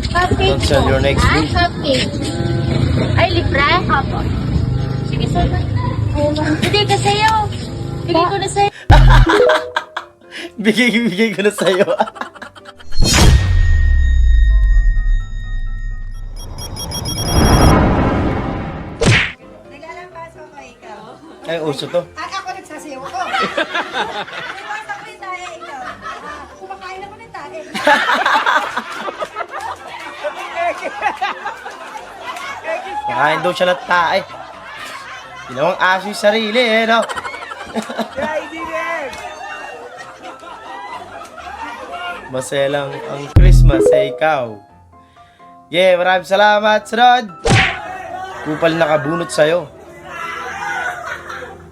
Cupcake Don't sell po. your next week. Cupcake. Ay, libre? Apo. Sige, sir. Hindi ka sa'yo. Bigay ko na sa'yo. Bigay ko na sa'yo. Naglalampaso ko ikaw. Ay, uso to. At ako nagsasayaw ko. Nagpasa ko yung tae ikaw. Kumakain ako ng tae. Makain daw siya ng tae. Ginawang aso yung sarili no? Masaya lang ang Christmas ikaw. Yeah, maraming salamat, Sunod. Kupal nakabunot sa'yo.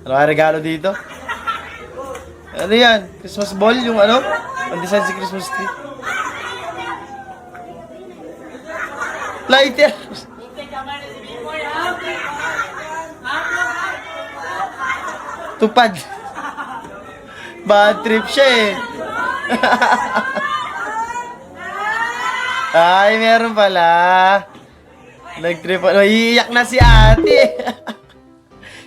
Ano ka regalo dito? Ano yan? Christmas ball? Yung ano? Ang design sa Christmas tree. Lighter! Tupad. Bad trip siya eh. Ay, meron pala. Nag-trip. Iiyak na si ate.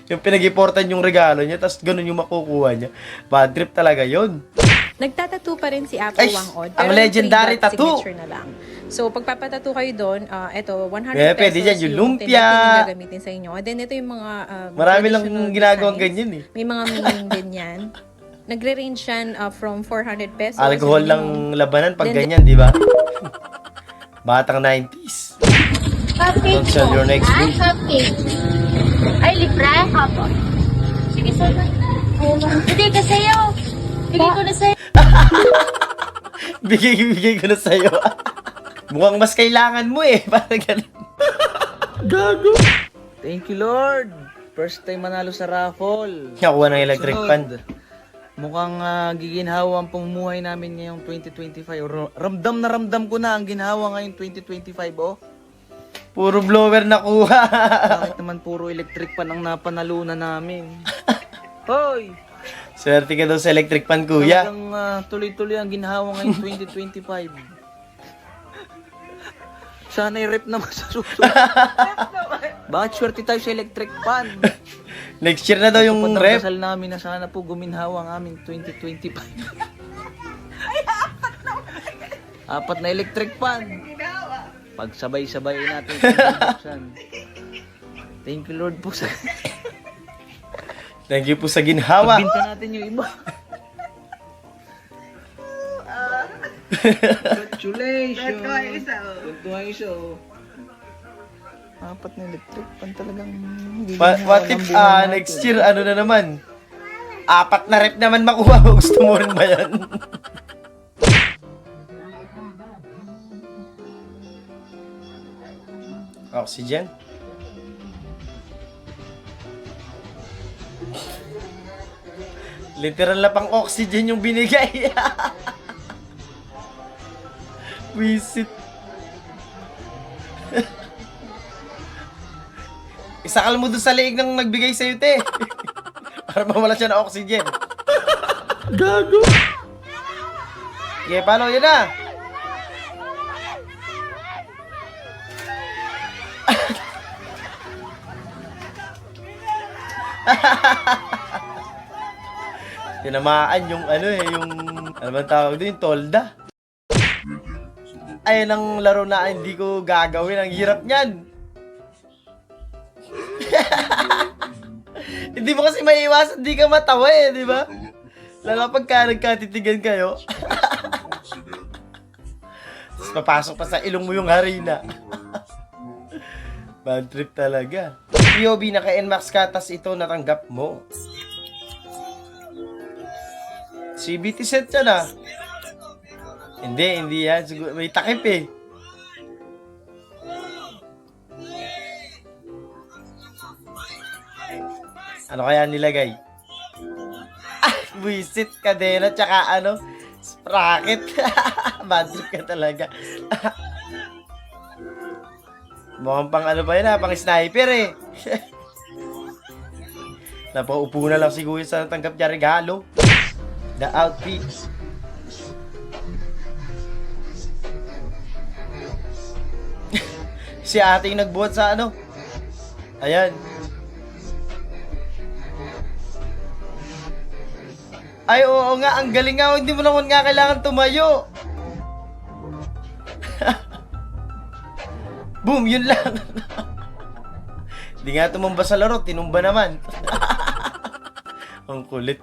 Yung pinag-iportan yung regalo niya, tapos ganun yung makukuha niya. Bad trip talaga yon. Nagtatattoo pa rin si Apple Ay, Wangod. ang Pero legendary yung 3-dot tattoo. signature na lang. So, pag papatattoo kayo doon, ito, 100 Yeah, pesos pwede dyan, yung lumpia. yung gagamitin sa inyo. And then, ito yung mga Marami lang traditional ginagawang designs. ganyan eh. May mga meaning din yan. Nagre-range yan from 400 pesos. Alcohol And lang then, labanan pag Then, ganyan, di ba? Batang 90s. Cupcake Don't sell po. your next week. Cupcake. Ay, libre? Apo. Sige, sir. Hindi ka sa'yo. Bigay ko na sa'yo. Bigay ko na sa'yo. Mukhang mas kailangan mo eh. Parang ganun. Gago. Thank you, Lord. First time manalo sa raffle. Nakuha ng electric fan. Mukhang giginhawa ang pamumuhay namin ngayong 2025. Ramdam na ramdam ko na ang ginhawa ngayong 2025, oh. Puro blower nakuha. Bakit naman puro electric pan ang napanalunan namin? Hoy! Swerte ka daw sa electric fan, kuya. Talagang tuloy-tuloy ang ginhawa ngayong 2025. Sana i-rep naman sa susunod. Bakit swerte tayo sa electric pan? Next year na daw yung rep. Pagdasal namin na sana po guminhawa ang aming 2025. Apat na electric pan. Pagsabay-sabay natin buksan. Thank you Lord po sa Thank you po sa ginhawa. pagbinta natin yung iba. Congratulations. Tuntuhan isa oh. Apat na electric pan talagang What if next year, ano na naman? Apat na rep naman makuha mo. Gusto mo rin ba yan? Oxygen? Literal na pang oxygen yung binigay. Visit. Isakal mo doon sa leeg ng nagbigay sa'yo, te. Para mawala siya ng oxygen. Gago. Okay, paano? Yan na. Tinamaan yung ano yung ano bang tawag doon, yung tolda. Ayun ang laro na hindi ko gagawin. Ang hirap niyan. Hindi mo kasi maiiwasan, hindi ka matawa eh, di ba? Lalo pagka nagkatitigan kayo. Tapos papasok pa sa ilong mo yung harina. Bad trip talaga. POB, naka-NMAX ka, tas ito natanggap mo. CBT set yan ah. Hindi yan. Siguro, may takip eh. Ano kaya nilagay? Ah, buisit, kadena, tsaka ano, sprocket. Bad trip ka talaga. Mukhang pang ano ba yun ha, pang sniper eh. Napaupo na lang si Kuya sa tanggap niya regalo. The outfit. Si ate yung nagbuhat sa ano. Ayan. Ay, oo nga, ang galing nga. Hindi mo naman nga kailangan tumayo. Boom, yun lang. Hindi nga tumumba sa laro, tinumba naman. Ang kulit.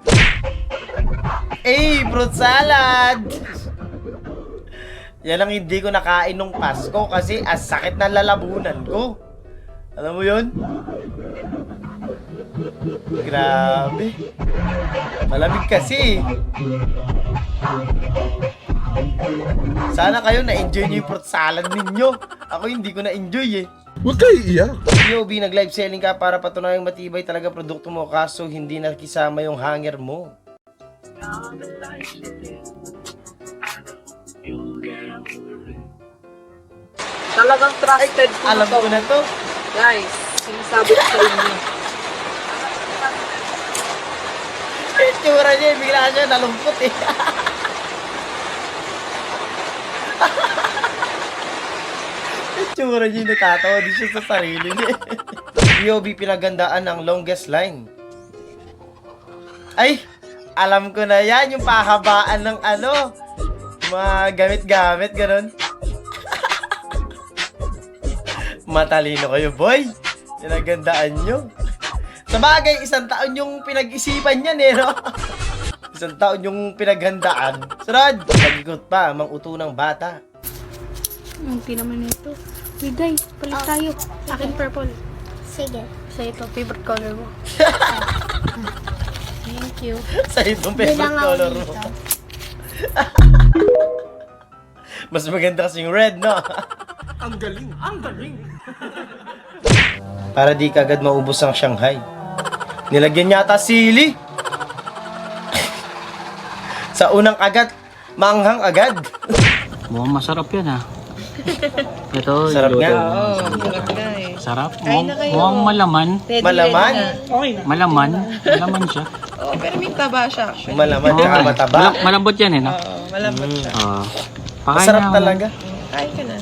Fruit salad! Yan ang hindi ko nakain nung Pasko kasi ang sakit na lalabunan ko. Alam mo yun? Grabe. Malamig kasi. Sana kayo na-enjoy nyo yung fruit salad ninyo. Ako hindi ko na-enjoy eh. Huwag kayo iiyak. POB, nag-live selling ka para patunayang matibay talaga produkto mo kaso hindi nakisama yung hanger mo. Talagang trusted ko Alam to. ko na to. Guys, sinasabi ko sa inyo. Itsura niya, bigla siya nalumpot eh. Itsura niya, natatawa din siya sa sarili niya. POB, pinagandaan ng longest line. Ay, alam ko na yan, yung pahabaan ng ano, mga gamit-gamit, ganun. Matalino kayo, boy. Pinagandaan nyo. Sa bagay, 1 taon yung pinag-isipan yan eh, no? 1 taon yung pinaghandaan. Sarad, nag-ikot pa, mang uto ng bata. Hindi naman ito. Hey guys, palit tayo. Akin purple. Sige. Sa ito, favorite color mo. Thank you. Sa itong favorite Bilang ako color mo. dito. Mas maganda kasi yung red, no? Ang galing. Ang galing. Para di kagad maubos ang Shanghai. Nilagyan yata sili. Sa unang kagat, maanghang agad. Mukhang masarap yan ha. Ito, Sarap nga. Sarap. Mukhang malaman. Malaman. Malaman. Malaman siya. Oh, pero may taba siya actually. Malaman tsaka mataba. Malambot yan eh, no? Malambot siya. Masarap talaga. Kain ka na.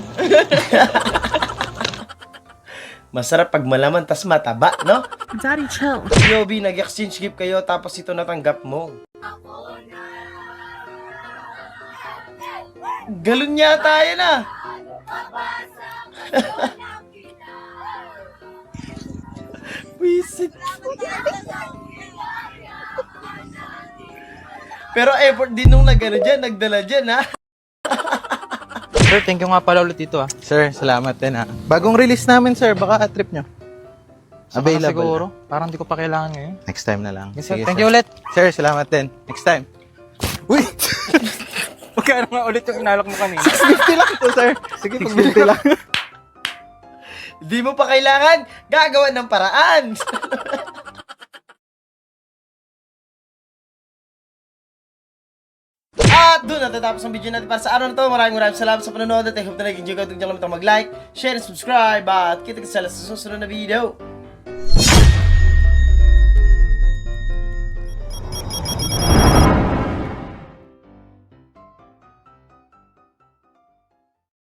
Masarap pag malaman tas mataba, no? Daddy, chill. POB, nag-exchange gift kayo tapos ito natanggap mo. Galon yata yan ah. Wisit. Pero effort din nung nagdala dyan ha. Sir, thank you nga pala ulit dito ah. Sir, salamat din ah. Bagong release namin sir, baka trip nyo. Available. Siguro, parang di ko pa kailangan ngayon. Next time na lang. Yes, sir. Thank you ulit. Sir, salamat din. Next time. Uy! Magkano nga ulit yung inalok mo kanina? 650 lang to sir. Sige, 650 lang. Di mo pa kailangan, gagawa ng paraan. At doon natatapos ang video natin para sa araw na to. Maraming salamat sa panonood at I hope na nag-enjoy ka. Huwag niyo kalimutan mag-like, share, and subscribe. At kita-kita sa susunod na video.